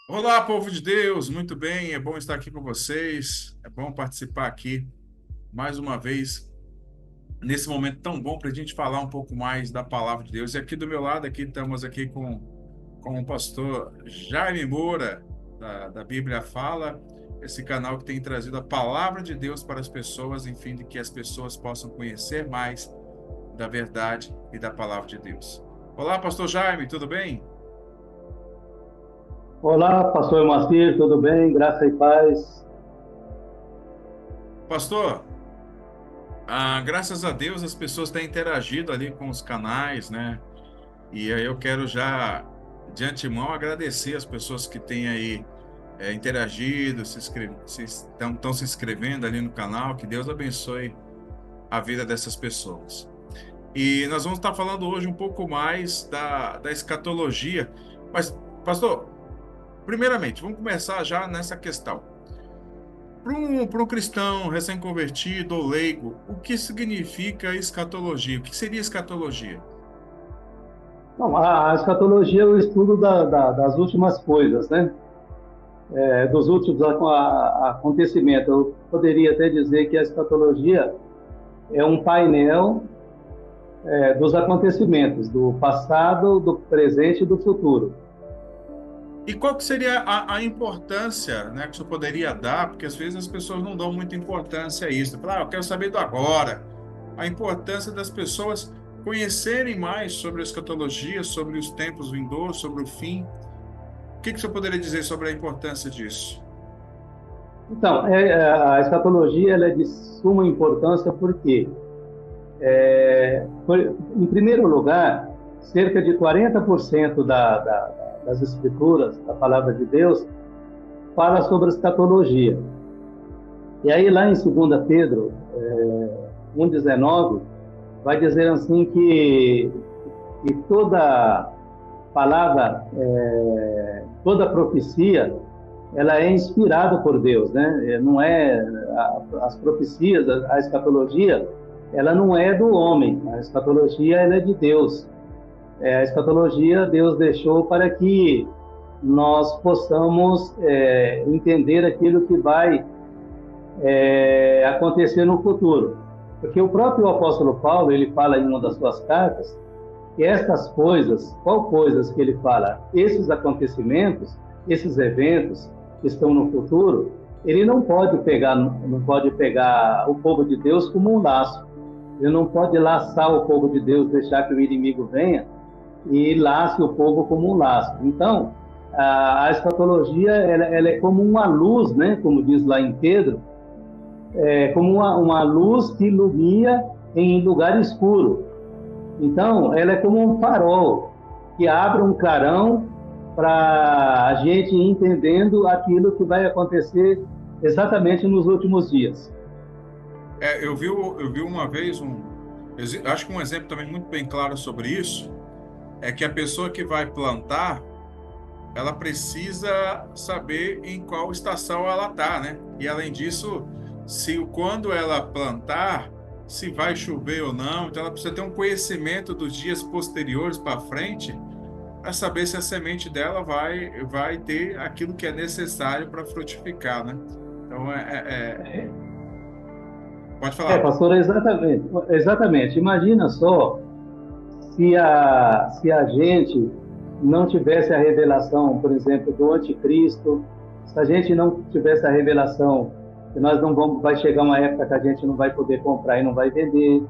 Olá, povo de Deus, muito bem, é bom estar aqui com vocês, é bom participar aqui mais uma vez nesse momento tão bom para a gente falar um pouco mais da palavra de Deus. E aqui do meu lado, aqui estamos aqui com o pastor Jaime Moura, da Bíblia Fala, esse canal que tem trazido a palavra de Deus para as pessoas, enfim, de que as pessoas possam conhecer mais da verdade e da palavra de Deus. Olá, pastor Jaime, tudo bem? Olá, pastor Moacir, tudo bem? Graça e paz. Pastor, graças a Deus as pessoas têm interagido ali com os canais, né? E aí eu quero já, de antemão, agradecer as pessoas que têm aí interagido, estão se inscrevendo ali no canal. Que Deus abençoe a vida dessas pessoas. E nós vamos estar falando hoje um pouco mais da escatologia. Mas, pastor, primeiramente, vamos começar já nessa questão. Para um cristão recém-convertido ou leigo, o que significa escatologia? O que seria escatologia? Bom, a escatologia é o estudo das últimas coisas, né? Dos últimos acontecimentos. Eu poderia até dizer que a escatologia é um painel dos acontecimentos, do passado, do presente e do futuro. E qual que seria a importância, né, que você poderia dar? Porque às vezes as pessoas não dão muita importância a isso. Falam, eu quero saber do agora. A importância das pessoas conhecerem mais sobre a escatologia, sobre os tempos vindouros, sobre o fim. O que você poderia dizer sobre a importância disso? Então, a escatologia ela é de suma importância porque, em primeiro lugar, cerca de 40% das escrituras, da palavra de Deus, fala sobre escatologia. E aí, lá em 2 Pedro 1,19, vai dizer assim que toda palavra, toda profecia, ela é inspirada por Deus, né? Não é as profecias, a escatologia, ela não é do homem, a escatologia ela é de Deus. A escatologia Deus deixou para que nós possamos entender aquilo que vai acontecer no futuro. Porque o próprio apóstolo Paulo, ele fala em uma das suas cartas, que estas coisas, qual coisas que ele fala? Esses acontecimentos, esses eventos que estão no futuro, ele não pode pegar o povo de Deus como um laço. Ele não pode laçar o povo de Deus, deixar que o inimigo venha e lace o povo como um laço. Então, a escatologia ela é como uma luz, né? Como diz lá em Pedro, como uma luz que ilumina em lugar escuro. Então, ela é como um farol que abre um clarão para a gente ir entendendo aquilo que vai acontecer exatamente nos últimos dias. Eu vi uma vez acho que um exemplo também muito bem claro sobre isso é que a pessoa que vai plantar, ela precisa saber em qual estação ela está, né? E além disso, se quando ela plantar, se vai chover ou não, então ela precisa ter um conhecimento dos dias posteriores para frente para saber se a semente dela vai ter aquilo que é necessário para frutificar, né? Então, pode falar. Pastor, exatamente, exatamente. Imagina só se a gente não tivesse a revelação, por exemplo, do anticristo, se a gente não tivesse a revelação que nós não vamos, vai chegar uma época que a gente não vai poder comprar e não vai vender,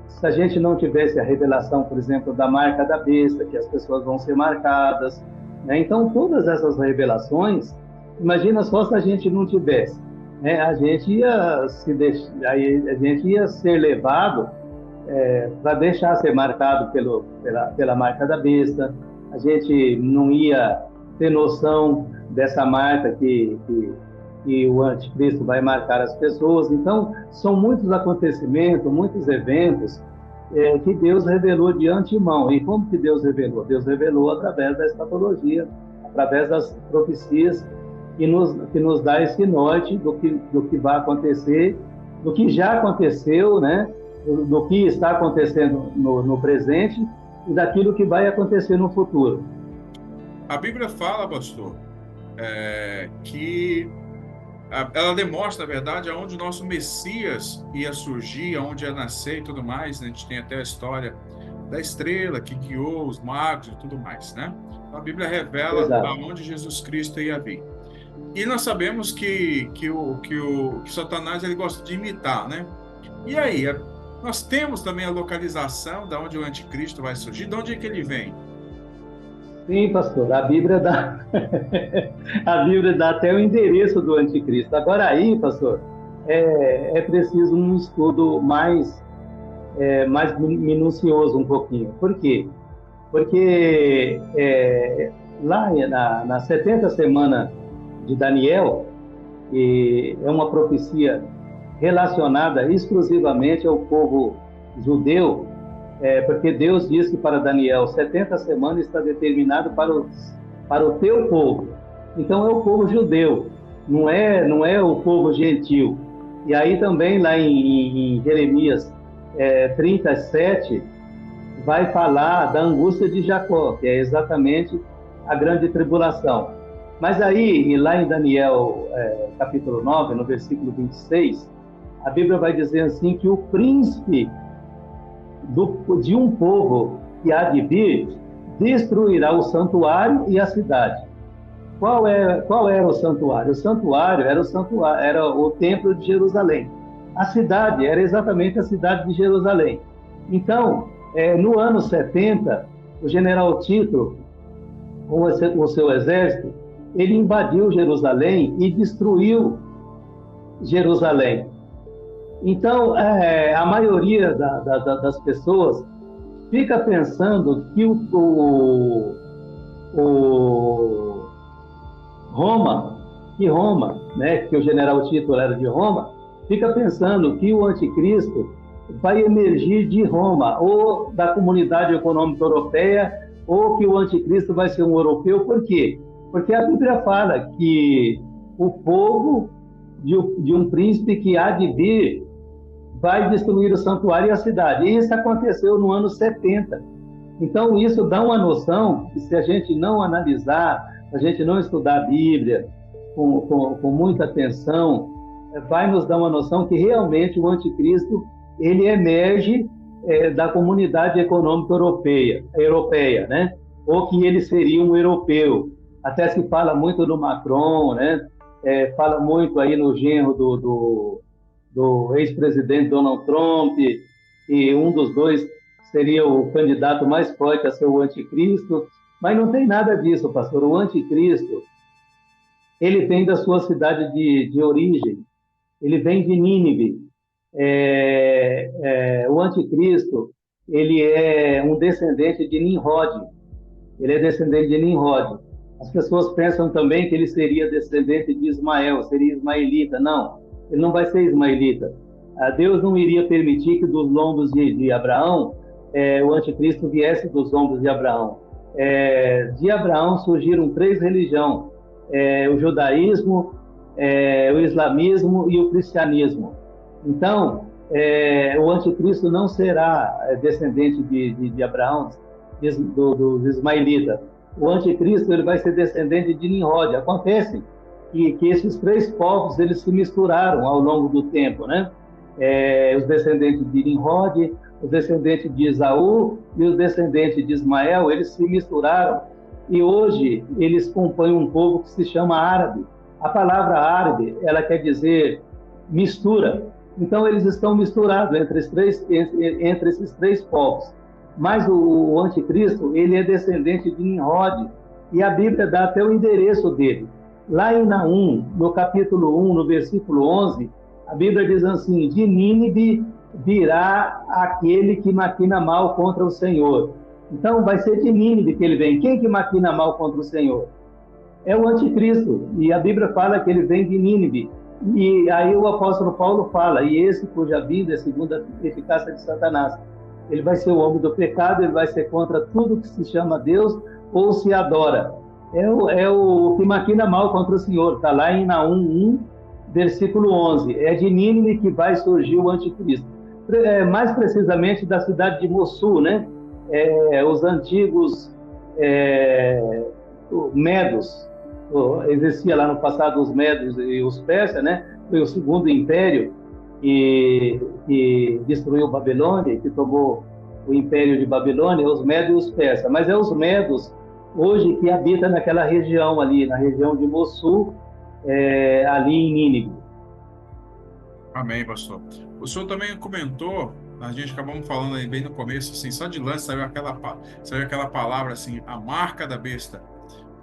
se a gente não tivesse a revelação, por exemplo, da marca da besta, que as pessoas vão ser marcadas, né? Então, todas essas revelações, imagina só se a gente não tivesse, né? A gente ia ser levado para deixar ser marcado pela marca da besta, a gente não ia ter noção dessa marca que o anticristo vai marcar as pessoas. Então, são muitos acontecimentos, muitos eventos que Deus revelou de antemão. E como que Deus revelou? Deus revelou através da escatologia, através das profecias que nos dá esse norte do que vai acontecer, do que já aconteceu, né? Do que está acontecendo no presente e daquilo que vai acontecer no futuro. A Bíblia fala, pastor, que ela demonstra, na verdade, aonde o nosso Messias ia surgir, aonde ia nascer e tudo mais. A gente tem até a história da estrela que guiou os magos e tudo mais, né? Então, a Bíblia revela Exato. aonde Jesus Cristo ia vir. E nós sabemos que Satanás ele gosta de imitar, né? E aí, nós temos também a localização da onde o anticristo vai surgir, de onde é que ele vem? Sim, pastor, a Bíblia dá, a Bíblia dá até o endereço do anticristo. Agora aí, pastor, é preciso um estudo mais minucioso um pouquinho. Por quê? Porque lá na 70 semana de Daniel, e é uma profecia relacionada exclusivamente ao povo judeu, porque Deus disse para Daniel, 70 semanas está determinado para o teu povo. Então é o povo judeu, não é o povo gentil. E aí também lá em Jeremias 37, vai falar da angústia de Jacó, que é exatamente a grande tribulação. Mas aí, lá em Daniel capítulo 9, no versículo 26, a Bíblia vai dizer assim que o príncipe de um povo que há de vir destruirá o santuário e a cidade. Qual era o santuário? O santuário era o templo de Jerusalém. A cidade era exatamente a cidade de Jerusalém. Então, no ano 70, o general Tito, com o seu exército, ele invadiu Jerusalém e destruiu Jerusalém. Então, a maioria das pessoas fica pensando que Roma, né, que o general Tito era de Roma, fica pensando que o anticristo vai emergir de Roma, ou da Comunidade Econômica Europeia, ou que o anticristo vai ser um europeu. Por quê? Porque a Bíblia fala que o povo de um príncipe que há de vir vai destruir o santuário e a cidade. E isso aconteceu no ano 70. Então, isso dá uma noção que, se a gente não analisar, se a gente não estudar a Bíblia com muita atenção, vai nos dar uma noção que realmente o anticristo ele emerge da Comunidade Econômica Europeia, né? Ou que ele seria um europeu. Até se fala muito do Macron, né? Fala muito aí no genro do ex-presidente Donald Trump, e um dos dois seria o candidato mais forte a ser o anticristo, mas não tem nada disso, pastor. O anticristo, ele vem da sua cidade de origem, ele vem de Nínive. O anticristo, ele é um descendente de Nimrod, ele é descendente de Nimrod. As pessoas pensam também que ele seria descendente de Ismael, seria ismaelita. Não, ele não vai ser ismaelita. Deus não iria permitir que dos lombos de Abraão o anticristo viesse dos lombos de Abraão. De Abraão surgiram 3 religiões: o judaísmo, o islamismo e o cristianismo. Então, o anticristo não será descendente de Abraão, dos ismaelitas. O anticristo ele vai ser descendente de Nimrod. Acontece que esses 3 povos eles se misturaram ao longo do tempo, né? Os descendentes de Nimrod, os descendentes de Esaú e os descendentes de Ismael, eles se misturaram e hoje eles compõem um povo que se chama árabe. A palavra árabe, ela quer dizer mistura. Então eles estão misturados entre esses 3 povos. Mas o anticristo, ele é descendente de Nimrod, e a Bíblia dá até o endereço dele. Lá em Naum, no capítulo 1, no versículo 11, a Bíblia diz assim: de Nínive virá aquele que maquina mal contra o Senhor. Então vai ser de Nínive que ele vem. Quem que maquina mal contra o Senhor? É o anticristo, e a Bíblia fala que ele vem de Nínive. E aí o apóstolo Paulo fala: e esse cuja vinda é segundo a eficácia de Satanás. Ele vai ser o homem do pecado, ele vai ser contra tudo que se chama Deus ou se adora. É o que maquina mal contra o Senhor. Está lá em Naum 1, versículo 11. É de Nínive que vai surgir o anticristo. Mais precisamente da cidade de Mossul, né? Os antigos medos, existia lá no passado os Médios e os Persas, né? Foi o segundo império que destruiu Babilônia, que tomou o império de Babilônia, os Médios e os Persas. Mas é os Medos hoje que habitam naquela região ali, na região de Mossul, ali em Nínive. Amém, pastor. O senhor também comentou, a gente acabamos falando aí bem no começo, assim, só de lance saiu aquela palavra assim, a marca da besta.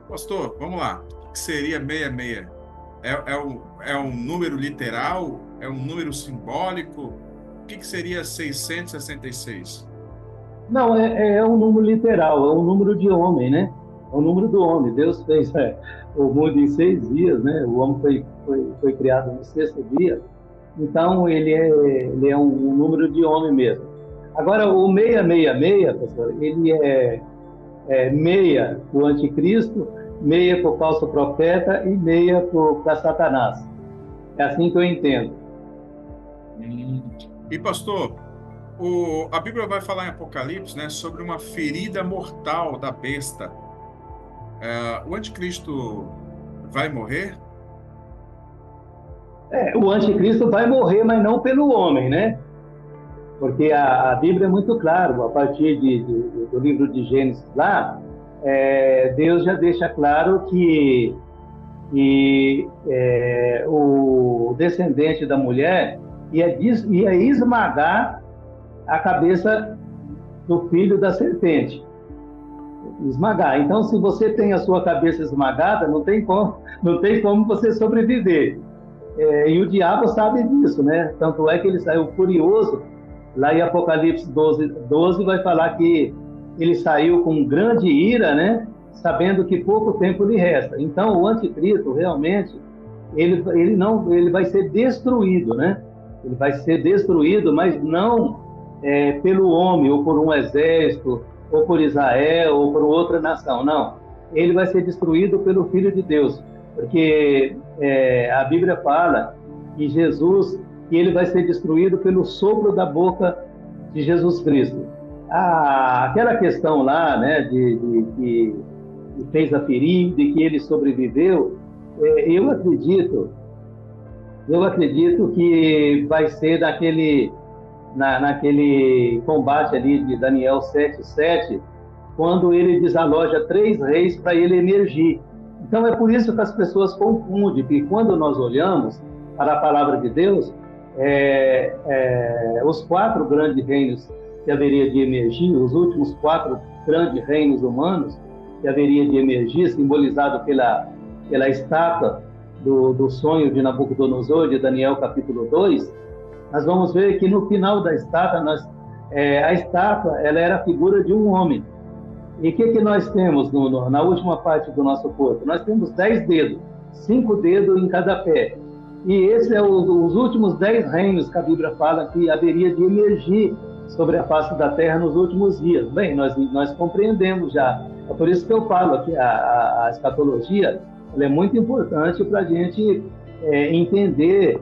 Pastor, vamos lá. O que seria 66? É um número literal? É um número simbólico? O que seria 666? Não, é um número literal, é um número de homem, né? É o número do homem. Deus fez o mundo em 6 dias, né? O homem foi criado no sexto dia. Então, ele é um número de homem mesmo. Agora, o 666, pastor, ele é meia para o anticristo, meia para o falso profeta e meia para Satanás. É assim que eu entendo. E, pastor, a Bíblia vai falar em Apocalipse, né, sobre uma ferida mortal da besta. O anticristo vai morrer? O anticristo vai morrer, mas não pelo homem, né? Porque a Bíblia é muito clara, a partir do livro de Gênesis lá, Deus já deixa claro que o descendente da mulher ia esmagar a cabeça do filho da serpente. Esmagar. Então, se você tem a sua cabeça esmagada, não tem como você sobreviver. E o diabo sabe disso, né? Tanto é que ele saiu furioso. Lá em Apocalipse 12 vai falar que ele saiu com grande ira, né? Sabendo que pouco tempo lhe resta. Então, o anticristo, realmente, ele vai ser destruído, né? Ele vai ser destruído, mas não pelo homem, ou por um exército, ou por Israel, ou por outra nação. Não. Ele vai ser destruído pelo Filho de Deus. Porque a Bíblia fala que ele vai ser destruído pelo sopro da boca de Jesus Cristo. Aquela questão lá, né, de fez a ferida, de que ele sobreviveu, eu acredito que vai ser naquele combate ali de Daniel 7:7, quando ele desaloja 3 reis para ele emergir. Então é por isso que as pessoas confundem, que quando nós olhamos para a palavra de Deus, os 4 grandes reinos que haveria de emergir, os últimos 4 grandes reinos humanos que haveria de emergir, simbolizado pela estátua do sonho de Nabucodonosor, de Daniel capítulo 2, nós vamos ver que no final da estátua, a estátua ela era a figura de um homem. E o que nós temos na última parte do nosso corpo? Nós temos 10 dedos, 5 dedos em cada pé. E esses são os últimos 10 reinos que a Bíblia fala que haveria de emergir sobre a face da terra nos últimos dias. Bem, nós compreendemos já. É por isso que eu falo que a escatologia ela é muito importante para a gente entender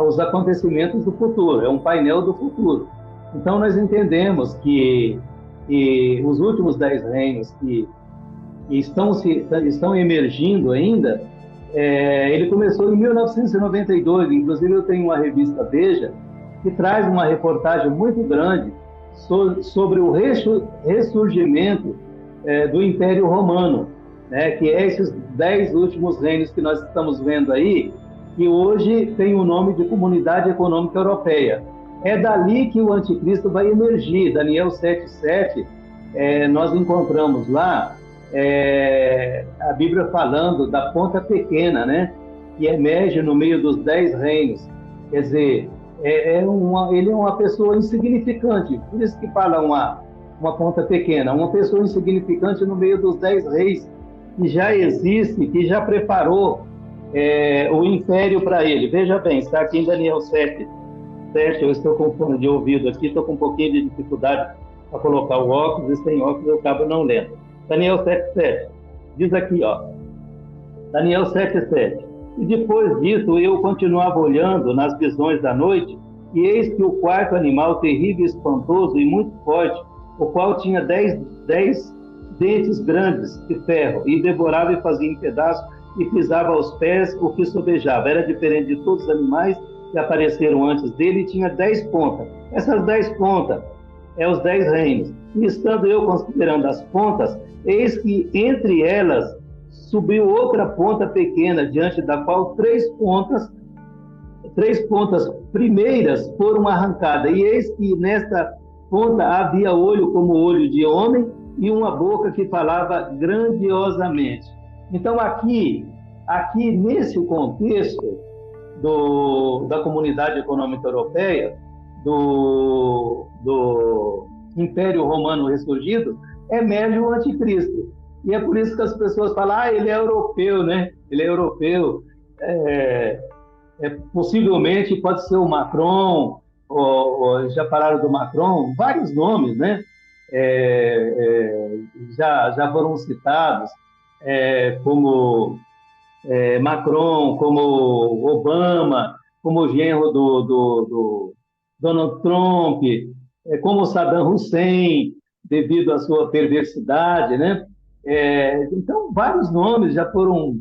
os acontecimentos do futuro. É um painel do futuro. Então, nós entendemos que os últimos 10 reinos que estão emergindo ainda, ele começou em 1992. Inclusive, eu tenho uma revista Veja que traz uma reportagem muito grande sobre o ressurgimento do Império Romano, né, que é esses 10 últimos reinos que nós estamos vendo aí, que hoje tem o nome de Comunidade Econômica Europeia. É dali que o anticristo vai emergir. Daniel 7:7, nós encontramos lá a Bíblia falando da ponta pequena, né, que emerge no meio dos 10 reinos. Quer dizer, ele é uma pessoa insignificante, por isso que fala uma ponta pequena, uma pessoa insignificante no meio dos 10 reis, que já existe, que já preparou o império para ele. Veja bem, está aqui em Daniel 7, eu estou com fone de ouvido aqui, estou com um pouquinho de dificuldade para colocar o óculos, e sem óculos eu acabo não lendo. Daniel 7:7, diz aqui, ó, Daniel 7:7, e depois disso eu continuava olhando nas visões da noite, e eis que o quarto animal, terrível, espantoso e muito forte, o qual tinha 10 dentes grandes de ferro, e devorava e fazia em pedaços, e pisava aos pés o que sobejava. Era diferente de todos os animais que apareceram antes dele, e tinha 10 pontas. Essas 10 pontas é os 10 reinos. E estando eu considerando as pontas, eis que entre elas subiu outra ponta pequena, diante da qual três pontas primeiras foram arrancadas. E eis que nesta ponta havia olho como olho de homem, e uma boca que falava grandiosamente. Então, aqui nesse contexto da Comunidade Econômica Europeia, do Império Romano ressurgido, emerge o anticristo. E é por isso que as pessoas falam, ele é europeu, né? Ele é europeu. Possivelmente pode ser o Macron, ou já falaram do Macron, vários nomes, né? Já foram citados, como Macron, como Obama, como o genro do Donald Trump, como Saddam Hussein, devido à sua perversidade, né? Então, vários nomes já foram,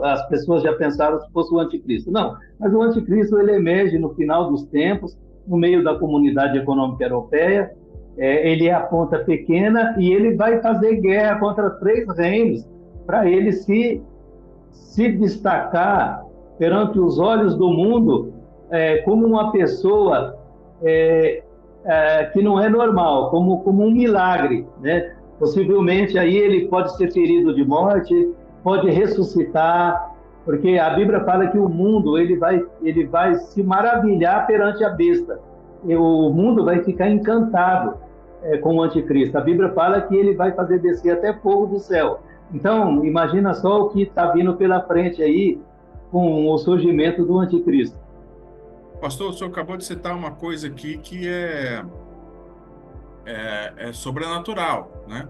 as pessoas já pensaram se fosse o anticristo. Não, mas o anticristo ele emerge no final dos tempos, no meio da Comunidade Econômica Europeia. Ele é a ponta pequena e ele vai fazer guerra contra 3 reinos para ele se destacar perante os olhos do mundo como uma pessoa que não é normal, como um milagre, né? Possivelmente aí ele pode ser ferido de morte, pode ressuscitar, porque a Bíblia fala que o mundo ele vai se maravilhar perante a besta. E o mundo vai ficar encantado com o anticristo. A Bíblia fala que ele vai fazer descer até fogo do céu. Então, imagina só o que está vindo pela frente aí com o surgimento do anticristo. Pastor, o senhor acabou de citar uma coisa aqui que é sobrenatural, né?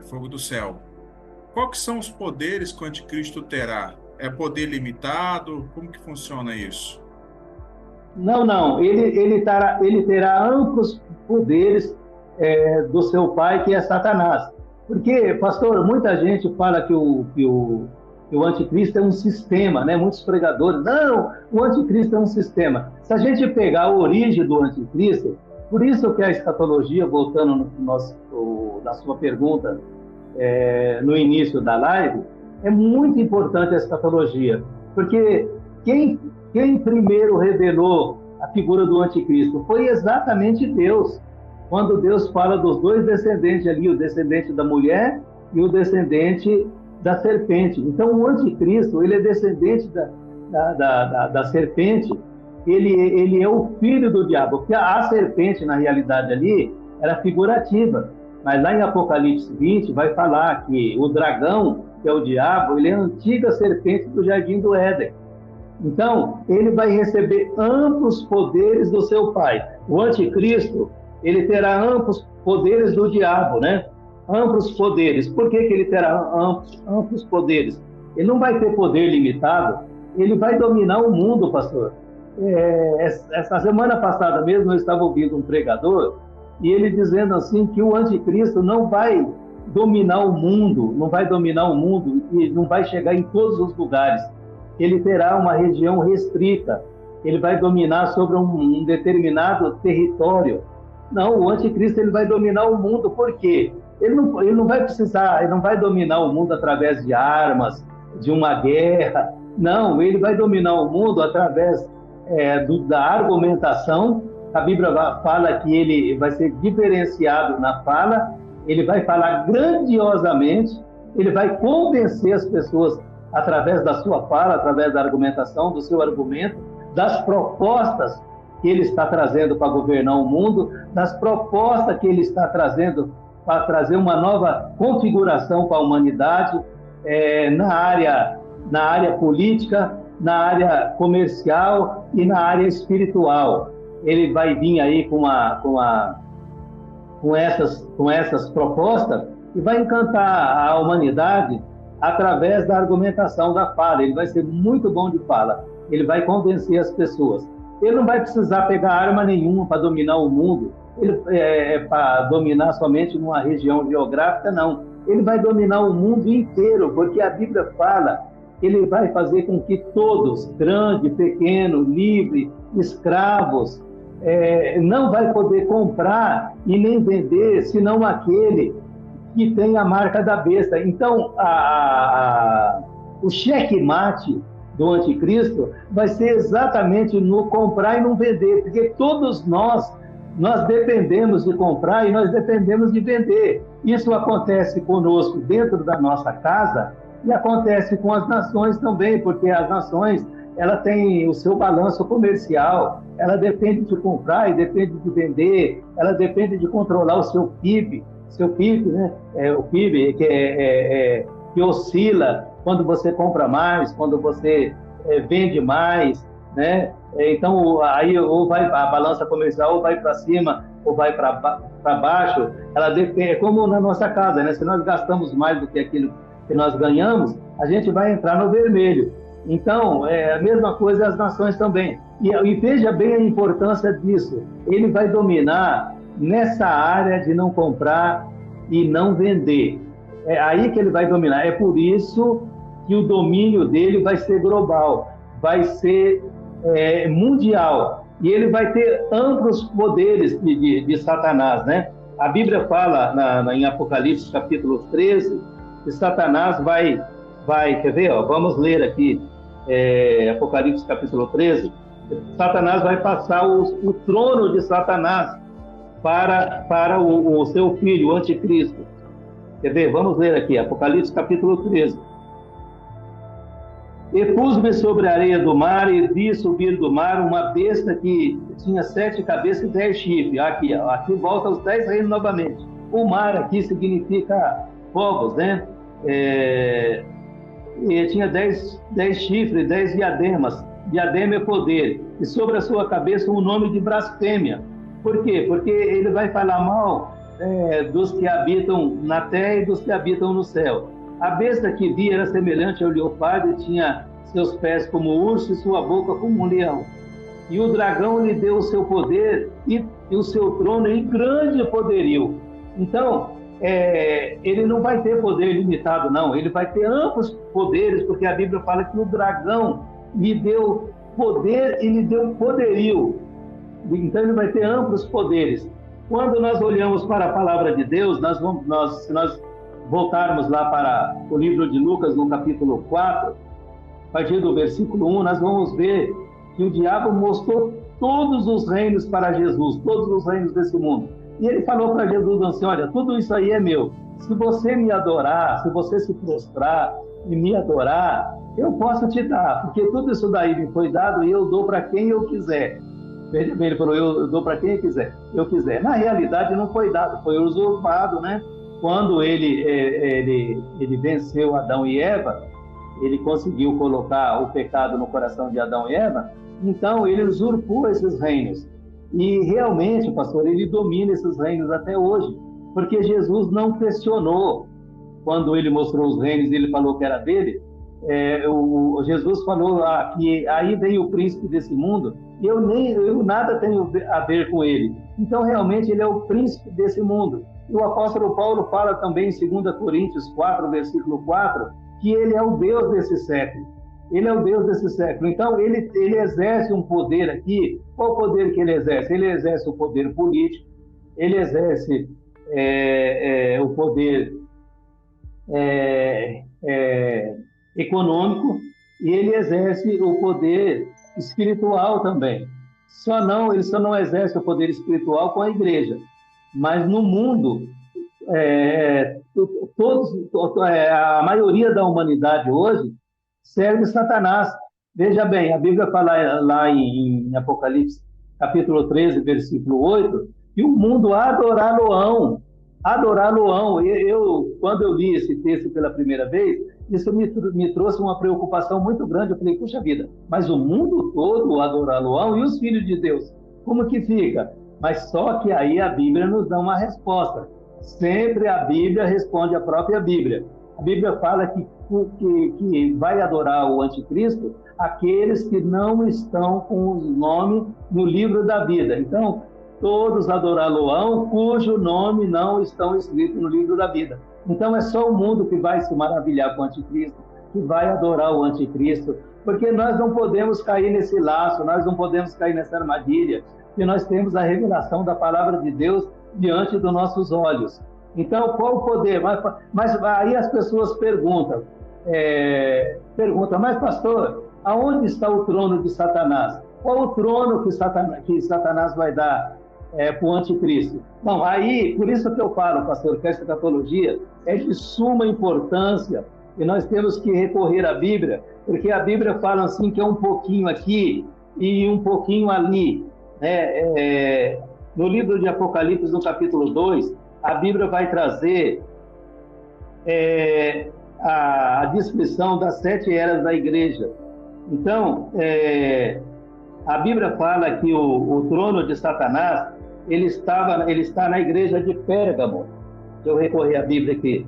Fogo do céu. Qual que são os poderes que o anticristo terá? É poder limitado? Como que funciona isso? Não. Ele terá amplos poderes do seu pai, que é Satanás. Porque, pastor, muita gente fala que o anticristo é um sistema, né? Muitos pregadores, não, o anticristo é um sistema. Se a gente pegar a origem do anticristo, por isso que a escatologia, voltando na sua pergunta no início da live, é muito importante a escatologia, porque quem primeiro revelou a figura do anticristo foi exatamente Deus. Quando Deus fala dos 2 descendentes ali, o descendente da mulher e o descendente da serpente. Então, o anticristo, ele é descendente da serpente, ele é o filho do diabo, porque a serpente, na realidade ali, era figurativa. Mas lá em Apocalipse 20, vai falar que o dragão, que é o diabo, ele é a antiga serpente do Jardim do Éden. Então, ele vai receber amplos poderes do seu pai. O anticristo, ele terá amplos poderes do diabo, né? Amplos poderes. Por que ele terá amplos poderes? Ele não vai ter poder limitado, ele vai dominar o mundo, pastor. Essa semana passada mesmo eu estava ouvindo um pregador e ele dizendo assim que o anticristo não vai dominar o mundo, e não vai chegar em todos os lugares. Ele terá uma região restrita, ele vai dominar sobre um determinado território. Não, o anticristo ele vai dominar o mundo. Por quê? Ele não vai dominar o mundo através de armas, de uma guerra. Não, ele vai dominar o mundo através da argumentação. A Bíblia fala que ele vai ser diferenciado na fala, ele vai falar grandiosamente, ele vai convencer as pessoas através da sua fala, através da argumentação, do seu argumento, das propostas que ele está trazendo para governar o mundo, das propostas que ele está trazendo para trazer uma nova configuração para a humanidade, na área política, na área comercial e na área espiritual. Ele vai vir aí com essas propostas e vai encantar a humanidade através da argumentação da fala. Ele vai ser muito bom de fala, ele vai convencer as pessoas. Ele não vai precisar pegar arma nenhuma para dominar o mundo, ele é para dominar somente uma região geográfica, não. Ele vai dominar o mundo inteiro, porque a Bíblia fala que ele vai fazer com que todos, grande, pequeno, livre, escravos, não vai poder comprar e nem vender, senão aquele que tem a marca da besta. Então, o checkmate do anticristo vai ser exatamente no comprar e não vender, porque todos nós dependemos de comprar e nós dependemos de vender. Isso acontece conosco dentro da nossa casa e acontece com as nações também, porque as nações, ela tem o seu balanço comercial, ela depende de comprar e depende de vender, ela depende de controlar o seu PIB, né? O PIB que oscila quando você compra mais, quando você vende mais, né? Então, aí ou vai a balança comercial ou vai para cima ou vai para baixo. Ela depende, é como na nossa casa, né? Se nós gastamos mais do que aquilo que nós ganhamos, a gente vai entrar no vermelho. Então, é a mesma coisa as nações também. E veja bem a importância disso. Ele vai dominar nessa área de não comprar e não vender. É aí que ele vai dominar. É por isso que o domínio dele vai ser global, vai ser mundial. E ele vai ter amplos poderes de Satanás, né? A Bíblia fala em Apocalipse capítulo 13 que Satanás vai quer ver? Vamos ler aqui, Apocalipse capítulo 13. Satanás vai passar o trono de Satanás para o seu filho, o anticristo. Quer ver? Vamos ler aqui, Apocalipse capítulo 13. E pus-me sobre a areia do mar e vi subir do mar uma besta que tinha 7 cabeças e 10 chifres. Aqui volta os 10 reinos novamente. O mar aqui significa povos, né? E tinha 10 chifres, 10 diademas. Diadema é poder. E sobre a sua cabeça um nome de blasfêmia. Por quê? Porque ele vai falar mal dos que habitam na terra e dos que habitam no céu. A besta que vi era semelhante ao leopardo e tinha seus pés como urso e sua boca como um leão. E o dragão lhe deu o seu poder e o seu trono em grande poderio. Então, ele não vai ter poder limitado, não. Ele vai ter amplos poderes, porque a Bíblia fala que o dragão lhe deu poder e lhe deu poderio. Então, ele vai ter amplos poderes. Quando nós olhamos para a palavra de Deus, se nós voltarmos lá para o livro de Lucas, no capítulo 4, a partir do versículo 1, nós vamos ver que o diabo mostrou todos os reinos para Jesus, todos os reinos desse mundo. E ele falou para Jesus assim: olha, tudo isso aí é meu. Se você me adorar, se você se prostrar e me adorar, eu posso te dar, porque tudo isso daí me foi dado e eu dou para quem eu quiser. Veja bem, ele falou: eu dou para quem eu quiser. Na realidade, não foi dado, foi usurpado, né? Quando ele venceu Adão e Eva, ele conseguiu colocar o pecado no coração de Adão e Eva, então ele usurpou esses reinos. E realmente, pastor, ele domina esses reinos até hoje, porque Jesus não questionou quando ele mostrou os reinos e ele falou que era dele. Jesus falou que aí vem o príncipe desse mundo e eu nada tenho a ver com ele. Então, realmente, ele é o príncipe desse mundo. E o apóstolo Paulo fala também em 2 Coríntios 4, versículo 4, que ele é o Deus desse século. Ele é o Deus desse século. Então, ele exerce um poder aqui. Qual o poder que ele exerce? Ele exerce o poder político, ele exerce o poder econômico e ele exerce o poder espiritual também. Ele só não exerce o poder espiritual com a igreja. Mas no mundo, a maioria da humanidade hoje serve Satanás. Veja bem, a Bíblia fala lá em Apocalipse, capítulo 13, versículo 8, que o mundo adorá-lo-ão. Quando eu li esse texto pela primeira vez, isso me trouxe uma preocupação muito grande. Eu falei: puxa vida, mas o mundo todo adorá-lo-ão e os filhos de Deus, como que fica? Mas só que aí a Bíblia nos dá uma resposta. Sempre a Bíblia responde a própria Bíblia. A Bíblia fala que vai adorar o anticristo aqueles que não estão com o nome no livro da vida. Então, todos adorá-lo-ão, cujo nome não estão escrito no livro da vida. Então é só o mundo que vai se maravilhar com o anticristo, que vai adorar o anticristo, porque nós não podemos cair nesse laço, nós não podemos cair nessa armadilha, que nós temos a revelação da palavra de Deus diante dos nossos olhos. Então, qual o poder? Mas aí as pessoas perguntam, mas pastor, aonde está o trono de Satanás? Qual o trono que Satanás vai dar para o anticristo? Bom, aí, por isso que eu falo, pastor, que a escatologia é de suma importância e nós temos que recorrer à Bíblia, porque a Bíblia fala assim que é um pouquinho aqui e um pouquinho ali. No livro de Apocalipse, no capítulo 2, a Bíblia vai trazer a descrição das 7 eras da igreja. Então, a Bíblia fala que o trono de Satanás, ele está na igreja de Pérgamo. Deixa eu recorrer à Bíblia aqui.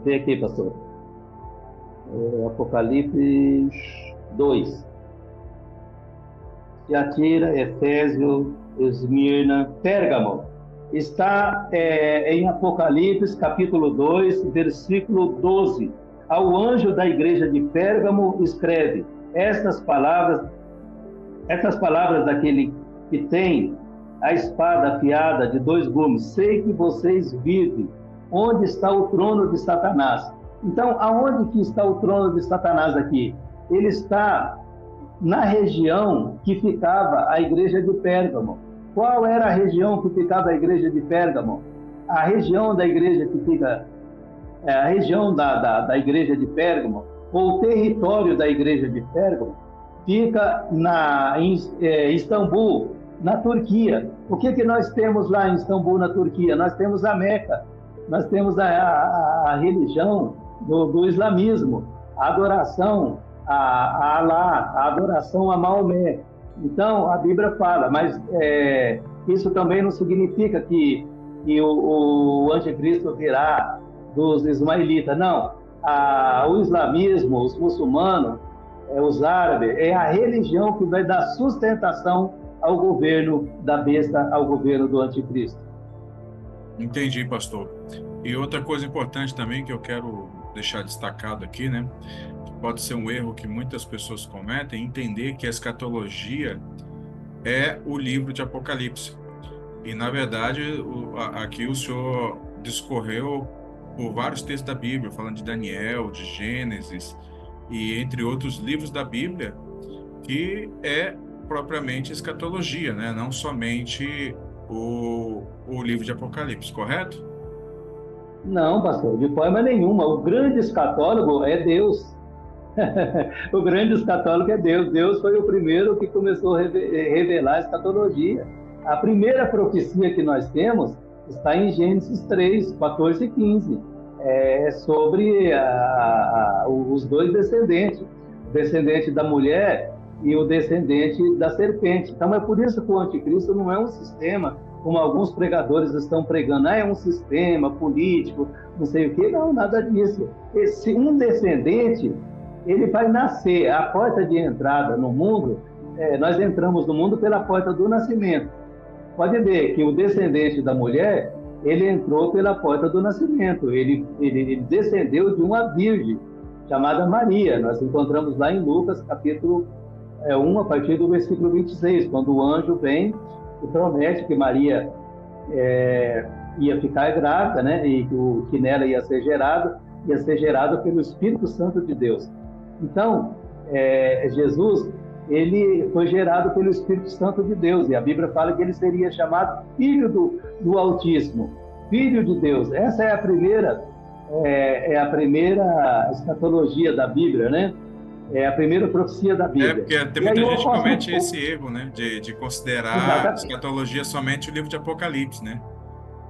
Vê aqui, pastor. Apocalipse 2. Tiatira, Efésio, Esmirna, Pérgamo. Está em Apocalipse, capítulo 2, versículo 12. Ao anjo da igreja de Pérgamo escreve estas palavras daquele que tem a espada afiada de 2 gumes. Sei que vocês vivem. Onde está o trono de Satanás? Então, aonde que está o trono de Satanás aqui? Ele está na região que ficava a igreja de Pérgamo. Qual era a região que ficava a igreja de Pérgamo? A região da igreja que fica... a região da igreja de Pérgamo, ou o território da igreja de Pérgamo, fica em Istambul, na Turquia. O que nós temos lá em Istambul, na Turquia? Nós temos a Meca, nós temos a religião do islamismo, a adoração a Alá, a adoração a Maomé. Então, a Bíblia fala, mas isso também não significa que o anticristo virá dos ismaelitas. Não, o islamismo, os muçulmanos, os árabes, é a religião que vai dar sustentação ao governo da besta, ao governo do anticristo. Entendi, pastor. E outra coisa importante também que eu quero deixar destacado aqui, né? Pode ser um erro que muitas pessoas cometem, entender que a escatologia é o livro de Apocalipse. E, na verdade, aqui o senhor discorreu por vários textos da Bíblia, falando de Daniel, de Gênesis, e entre outros livros da Bíblia, que é propriamente escatologia, né? Não somente o livro de Apocalipse, correto? Não, pastor, de forma nenhuma. O grande escatólogo é Deus. O grande escatólogo é Deus. Deus foi o primeiro que começou a revelar a escatologia. A primeira profecia que nós temos está em Gênesis 3, 14 e 15. É sobre os 2 descendentes, o descendente da mulher e o descendente da serpente. Então é por isso que o anticristo não é um sistema, como alguns pregadores estão pregando, é um sistema político, não sei o quê. Não, nada disso. Um descendente, ele vai nascer. A porta de entrada no mundo, nós entramos no mundo pela porta do nascimento. Pode ver que o descendente da mulher, ele entrou pela porta do nascimento. Ele descendeu de uma virgem chamada Maria. Nós encontramos lá em Lucas, capítulo 1, a partir do versículo 26, quando o anjo vem e promete que Maria ia ficar grávida, né? E que nela ia ser gerado pelo Espírito Santo de Deus. Então, Jesus, ele foi gerado pelo Espírito Santo de Deus, e a Bíblia fala que ele seria chamado Filho do Altíssimo, Filho de Deus. Essa é a primeira escatologia da Bíblia, né? É a primeira profecia da Bíblia. Porque tem muita gente que comete esse erro, né? De considerar a escatologia somente o livro de Apocalipse, né?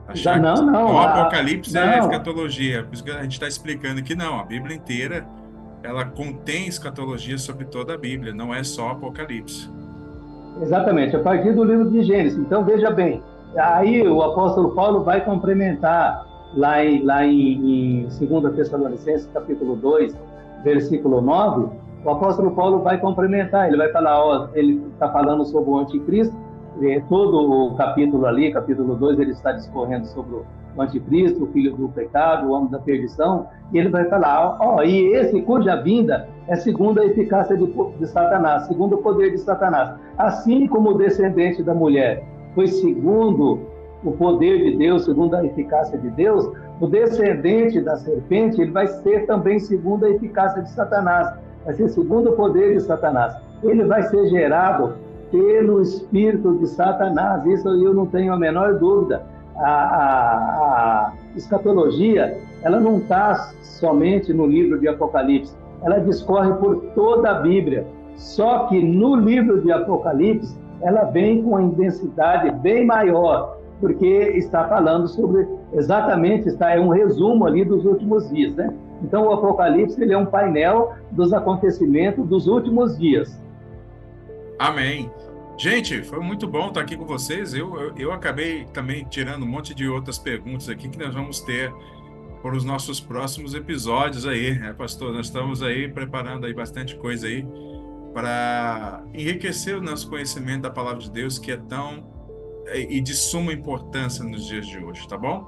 Achar que o Apocalipse é a escatologia. Por isso que a gente está explicando que não, a Bíblia inteira, ela contém escatologia sobre toda a Bíblia, não é só Apocalipse. Exatamente, a partir do livro de Gênesis. Então, veja bem, aí o apóstolo Paulo vai complementar lá em 2 Tessalonicenses, capítulo 2, versículo 9, o apóstolo Paulo vai complementar, ele vai falar, ele está falando sobre o anticristo, todo o capítulo ali, capítulo 2, ele está discorrendo sobre o anticristo, o filho do pecado, o homem da perdição, e ele vai falar, e esse cuja vinda é segundo a eficácia de Satanás, segundo o poder de Satanás. Assim como o descendente da mulher foi segundo o poder de Deus, segundo a eficácia de Deus, o descendente da serpente, ele vai ser também segundo a eficácia de Satanás, vai ser segundo o poder de Satanás. Ele vai ser gerado pelo espírito de Satanás, isso eu não tenho a menor dúvida. A escatologia, ela não está somente no livro de Apocalipse, ela discorre por toda a Bíblia, só que no livro de Apocalipse, ela vem com uma intensidade bem maior, porque está falando sobre, exatamente, é um resumo ali dos últimos dias, né? Então o Apocalipse, ele é um painel dos acontecimentos dos últimos dias. Amém. Gente, foi muito bom estar aqui com vocês. Eu acabei também tirando um monte de outras perguntas aqui que nós vamos ter para os nossos próximos episódios aí, né, pastor? Nós estamos aí preparando aí bastante coisa aí para enriquecer o nosso conhecimento da palavra de Deus, que é tão e de suma importância nos dias de hoje, tá bom?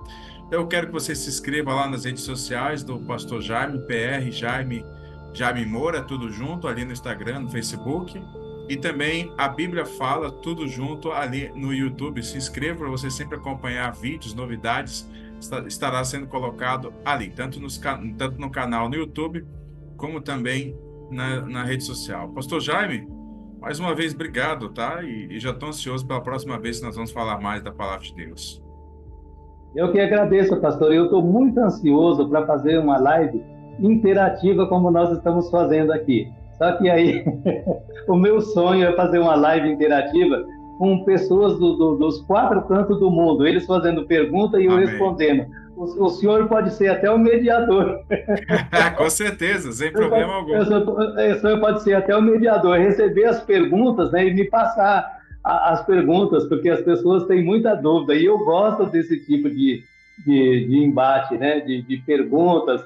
Eu quero que você se inscreva lá nas redes sociais do pastor Jaime, PR Jaime Moura, tudo junto, ali no Instagram, no Facebook. E também a Bíblia Fala, tudo junto ali no YouTube. Se inscreva para você sempre acompanhar vídeos, novidades, estará sendo colocado ali, tanto no canal no YouTube, como também na rede social. Pastor Jaime, mais uma vez, obrigado, tá? E já estou ansioso pela próxima vez que nós vamos falar mais da palavra de Deus. Eu que agradeço, pastor. Eu estou muito ansioso para fazer uma live interativa como nós estamos fazendo aqui. Só que aí, o meu sonho é fazer uma live interativa com pessoas dos 4 cantos do mundo, eles fazendo pergunta e eu Amém. Respondendo. O senhor pode ser até o mediador. Com certeza, sem problema algum. O senhor pode ser até o mediador, receber as perguntas, né, e me passar as perguntas, porque as pessoas têm muita dúvida, e eu gosto desse tipo de embate, né, de perguntas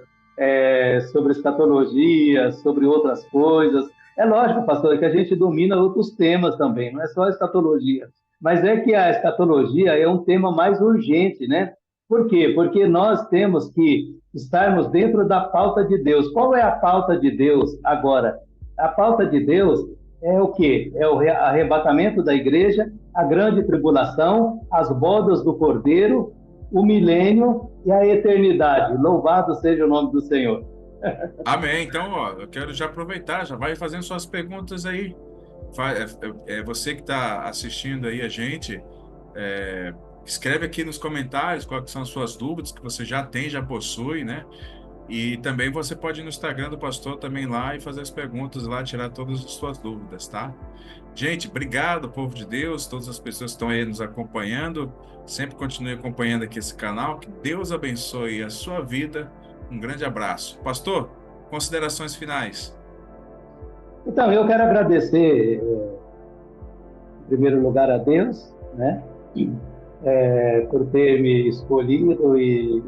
sobre escatologia, sobre outras coisas. É lógico, pastor, que a gente domina outros temas também, não é só a escatologia, mas é que a escatologia é um tema mais urgente, né? Por quê? Porque nós temos que estarmos dentro da pauta de Deus. Qual é a pauta de Deus agora? A pauta de Deus é o quê? É o arrebatamento da igreja, a grande tribulação, as bodas do Cordeiro, o milênio e a eternidade. Louvado seja o nome do Senhor. Amém. Então, eu quero já aproveitar, já vai fazendo suas perguntas aí. Você que está assistindo aí a gente, escreve aqui nos comentários quais são as suas dúvidas que você já tem, já possui, né? E também você pode ir no Instagram do pastor também lá e fazer as perguntas lá, tirar todas as suas dúvidas, tá? Gente, obrigado, povo de Deus, todas as pessoas que estão aí nos acompanhando. Sempre continue acompanhando aqui esse canal. Que Deus abençoe a sua vida. Um grande abraço. Pastor, considerações finais. Então, eu quero agradecer, em primeiro lugar, a Deus, né? Por ter me escolhido e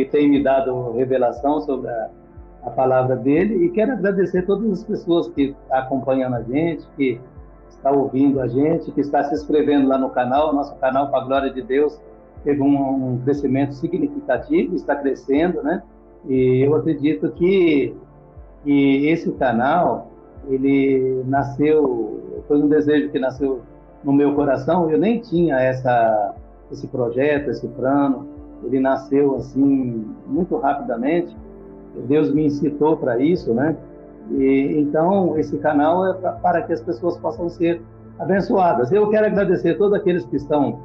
tem me dado revelação sobre a palavra dele, e quero agradecer todas as pessoas que estão acompanhando a gente, que está ouvindo a gente, que está se inscrevendo lá no canal. Nosso canal, para a glória de Deus, teve um crescimento significativo, está crescendo, né? E eu acredito que esse canal, ele nasceu, foi um desejo que nasceu no meu coração. Eu nem tinha esse projeto, esse plano, ele nasceu assim muito rapidamente. Deus me incitou para isso, né? E então esse canal é para que as pessoas possam ser abençoadas. Eu quero agradecer a todos aqueles que estão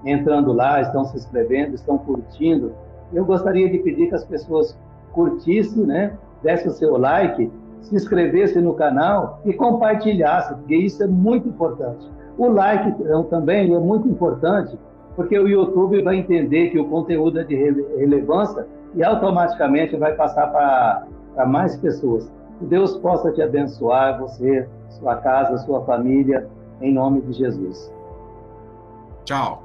entrando lá, estão se inscrevendo, estão curtindo. Eu gostaria de pedir que as pessoas curtissem, né? Dessem o seu like, se inscrevessem no canal e compartilhassem, porque isso é muito importante. O like também é muito importante, porque o YouTube vai entender que o conteúdo é de relevância e automaticamente vai passar para mais pessoas. Que Deus possa te abençoar, você, sua casa, sua família, em nome de Jesus. Tchau.